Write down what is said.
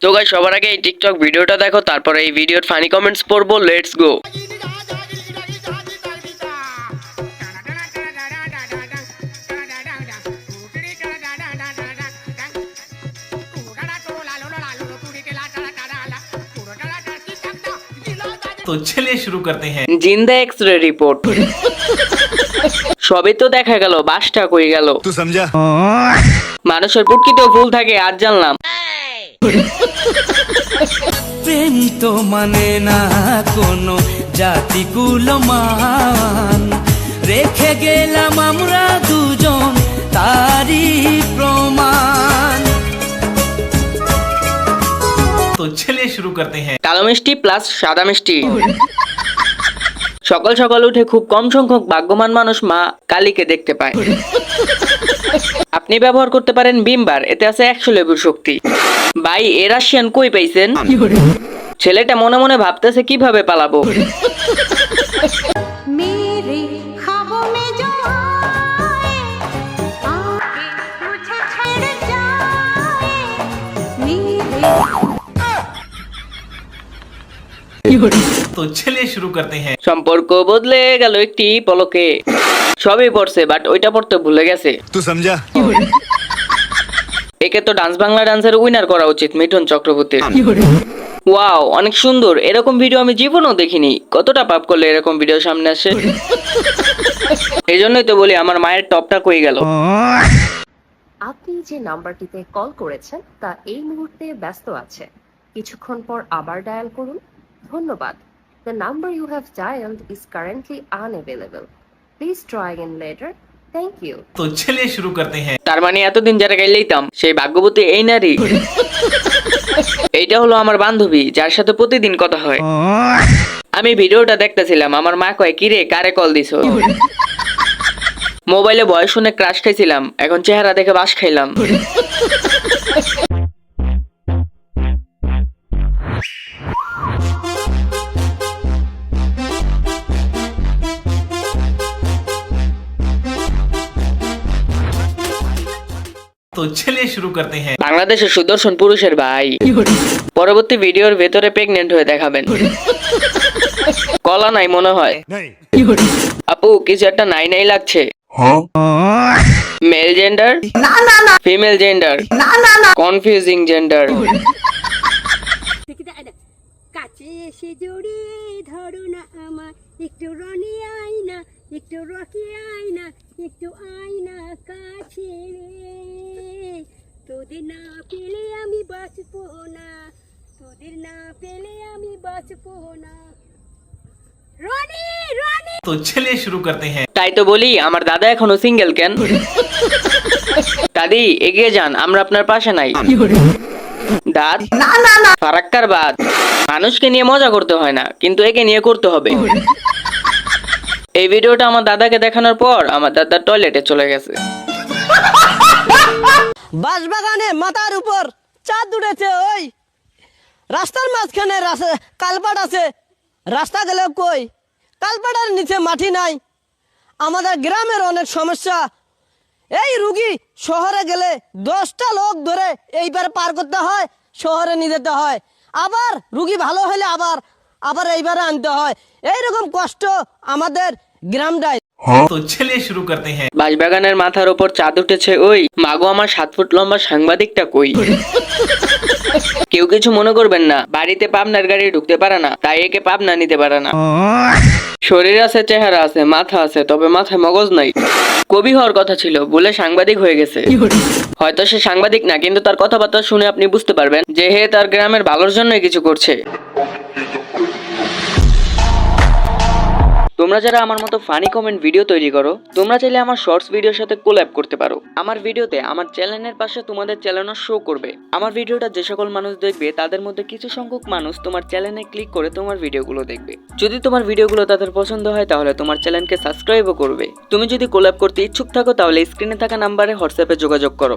তো গাইস সবার আগে এই টিকটক ভিডিওটা দেখো, তারপরে এই ভিডিওর ফানি কমেন্টস পড়বো। Let's go. तो चलिए शुरू करते हैं। জিন্দা এক্সরে রিপোর্ট। সবই তো দেখা গেল, বাসটা কই গেল? तू समझा? মানুষের পুটকিতেও ফুল থাকে, আজ জানলাম। প্রেম তো মানে না কোনো জাতি কুলমান, রেখে গেলাম আমরা দুজন তারই প্রমাণ। तो चलिए शुरू करते हैं। কালো মিষ্টি প্লাস সাদা মিষ্টি। সকাল সকাল উঠে খুব কম সংখ্যক ভাগ্যবান মানুষ মা কালীকে দেখতে পায়। আপনি ব্যবহার করতে পারেন ভিমবার, এতে আছে 100 লেবুর শক্তি। ভাই এ রাশিয়ান কই পাইছেন? ছেলেটা মনে মনে ভাবতেছে কিভাবে পালাবো। मेरे ख्वाबों में जो आए आके मुझे छेड़ जाए मेरे। तो चलिए शुरू करते हैं। সম্পর্ক বদলে গেল একটি পলকে। সবই পড়ছে বাট ওইটা পড়তে ভুলে গেছে। तू समझा? একে তো ডান্স বাংলা ডান্সের উইনার করা উচিত, মিঠুন চক্রবর্তীর। ওয়াও, অনেক সুন্দর। এরকম ভিডিও আমি জীবনেও দেখিনি। কতটা পাপ করলে এরকম ভিডিও সামনে আসে। এই জন্যই তো বলি আমার মায়ের টপটা কই গেল। আপনি যে নাম্বারটিতে কল করেছেন তা এই মুহূর্তে ব্যস্ত আছে, কিছুক্ষণ পর আবার ডায়াল করুন। ধন্যবাদ। The number you have dialed is currently unavailable. Please try again later. Thank you. तो चलिए शुरू करते हैं। তার মানে এতদিন যারা গাইলেইতাম সেই ভাগ্যবতী এই নারী। এইটা হলো আমার বান্ধবী, যার সাথে প্রতিদিন কথা হয়। আমি ভিডিওটা দেখতেছিলাম, আমার মা কয় কিরে কারে কল দিছো? মোবাইলে বয়স শুনে ক্রাশ খাইছিলাম, এখন চেহারা দেখে বাস খাইলাম। तो चलिए शुरू करते हैं। বাংলাদেশের সুদর্শন পুরুষের ভাই পরবর্তী ভিডিওর ভেতরে প্রেগনেন্ট হয়ে দেখাবেন। কলা নাই মনে হয়। नहीं। আপু কিছু একটা নাই নাই লাগছে। Mail gender, female gender, confusing gender. কাছে এসে জড়িয়ে ধরো না আমার, একটু রনি আয়না, একটু রকি আয়না, একটু আয়না কাছে রে। তোদের না পেলে আমি বাঁচবো না, তোদের না পেলে আমি বাঁচবো না। রনি রনি। तो चलिए शुरू करते हैं। তাই তো বলি আমার দাদা এখনো সিঙ্গেল কেন? দাদি এগিয়ে যান, আমরা আপনার পাশে নাই। দাঁত ফারাক্কার বাদ। মানুষকে নিয়ে মজা করতে হয় না, কিন্তু একে নিয়ে করতে হবে। এই ভিডিওটা আমার দাদাকে দেখানোর পর আমার দাদা টয়লেটে চলে গেছে। বাঁশবাগানে মাথার উপর চাঁদ উঠেছে, ওই রাস্তার মাঝখানে কালপাট আছে, রাস্তা গেলে কই কালপাটার নিচে মাটি নাই। আমাদের গ্রামের অনেক সমস্যা। এই রুগী শহরে গেলে 10টা লোক ধরে এইবার পার করতে হয়, শহরে নিয়ে যেতে হয়। আবার রুগী ভালো হলে আবার এইবারে আনতে হয়। এইরকম কষ্ট আমাদের গ্রামটায়। तो चलिए शुरू करते हैं। বাঁশবাগানের মাথার উপর চাঁদ উঠেছে, ওই মাগো আমার 7 ফুট লম্বা সাংবাদিকটা কই? কেউ কিছু মনে করবেন না, বাড়িতে পাবনার গাড়ি ঢুকতে পারে না, তাই একে পাবনা নিতে পারে না। শরীর আছে, চেহারা আছে, মাথা আছে, তবে মাথায় মগজ নাই। কবি হওয়ার কথা ছিল, বলে সাংবাদিক হয়ে গেছে। হয়তো সে সাংবাদিক না, কিন্তু তার কথাবার্তা শুনে আপনি বুঝতে পারবেন যে হে তার গ্রামের ভালোর জন্যই কিছু করছে। তোমরা যারা আমার মতো ফানি কমেন্ট ভিডিও তৈরি করো, তোমরা চাইলে আমার শর্টস ভিডিওর সাথে কোল্যাব করতে পারো। আমার ভিডিওতে আমার চ্যানেলের পাশে তোমাদের চ্যানেলও শো করবে। আমার ভিডিওটা যে সকল মানুষ দেখবে তাদের মধ্যে কিছু সংখ্যক মানুষ তোমার চ্যানেলে ক্লিক করে তোমার ভিডিওগুলো দেখবে। যদি তোমার ভিডিওগুলো তাদের পছন্দ হয় তাহলে তোমার চ্যানেলকে সাবস্ক্রাইবও করবে। তুমি যদি কোল্যাব করতে ইচ্ছুক থাকো তাহলে স্ক্রিনে থাকা নাম্বারে হোয়াটসঅ্যাপে যোগাযোগ করো।